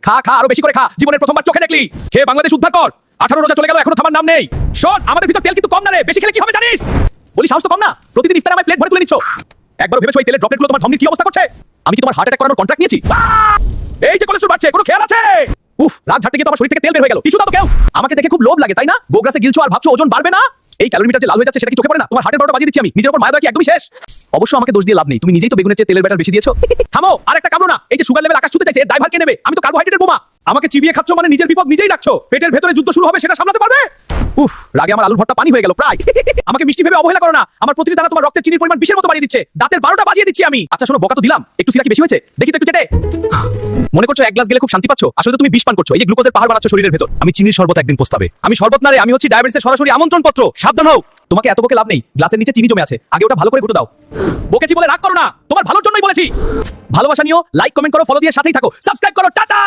খা খা আরো বেশি করে খা, জীবনের প্রথমবার চোখে দেখলি। খেয়ে বাংলাদেশ উদ্ধার কর। 18 রোজা চলে গেল, এখনো থামার নাম নেই। শোন, আমাদের ভিতর তেল কিন্তু কম না রে, বেশি খেলে কি হবে জানিস? বলি সাহস তো কম না, প্রতিদিন ইফতারে আমায় প্লেট ভরে তুলে নিচ্ছ। একবার ভেবেছো এই তেলের ড্রপলেটগুলো তোমার ধমনির কি অবস্থা করছে? আমি কি তোমার হার্ট অ্যাটাক করানোর কন্ট্রাক্ট নিয়েছি? এই যে কোলেস্ট্রল বাড়ছে, কোনো খেয়াল আছে? উফ, রাত ঝাড়তে গিয়ে তো আমার শরীর থেকে তেল বের হয়ে গেল। টিস্যু দাও তো কেউ। আমাকে দেখে খুব লোভ লাগে তাই না? গোগ্রাসে গিলছো আর ভাবছো ওজন বাড়বে না? এই ক্যালোরি মিটার যে লাল হয়ে যাচ্ছে সেটা কি চোখে পড়ে না? তোমার হার্টের বারোটা বাজিয়ে দিচ্ছি আমি, নিজের উপর মায়া দেওয়া কি একদমই শেষ? অবশ্য আমাকে দোষ দিয়ে লাভ নেই, তুমি নিজেই তো বেগুনের চেয়ে তেলের ব্যাটার বেশি দিয়েছো। থামো, আর একটা কামড়ো না। এই যে সুগার লেভেল আকাশ ছুতে চাইছে, এর ড্রাইভার কে নেবে? আমি তো কার্বোহাইড্রেটের বোমা। আমাকে চিবিয়ে খাচ্ছ মানে নিজের বিপদ নিজেই ডাকছো। পেটের ভেতরে যুদ্ধ শুরু হবে, সেটা সামলাতে পারবে? উফ, রাগে আমার আলুর ভর্তা পানি হয়ে গেল প্রায়। আমাকে মিষ্টি ভেবে অবহেলা করো না, আমার প্রতিটি দানা তোমার রক্তের চিনির পরিমাণ বিষের মতো বাড়িয়ে দিচ্ছে। দাঁতের 12টা বাজিয়ে দিচ্ছি আমি। আচ্ছা শোনো, বোকা তো দিলাম, একটু সিরা কি বেশি হয়েছে? দেখি তো একটু চেটে। মনে করছো এক গ্লাস গেলে খুব শান্তি পাচ্ছ, আসলে তো তুমি বিষ পান করছো। এই যে গ্লুকোজের পাহাড় বানাচ্ছ শরীরের ভেতর। আমি চিনির শরবত একদিন পোস্তাবে। আমি শরবত না রে, আমি হচ্ছি ডায়াবেটিসের সরাসরি আমন্ত্রণ পত্র। সাবধান হও। তোমাকে এত বকে লাভ নেই, গ্লাসের নিচে চিনি জমে আছে, আগে ওটা ভালো করে ঘুটে দাও। বকেছি বলে রাগ করো না, তোমার ভালোর জন্যই বলেছি। ভালোবাসা নিও, লাইক কমেন্ট করো, ফলো দিয়ে সাথেই থাকো, সাবস্ক্রাইব করো, টাটা।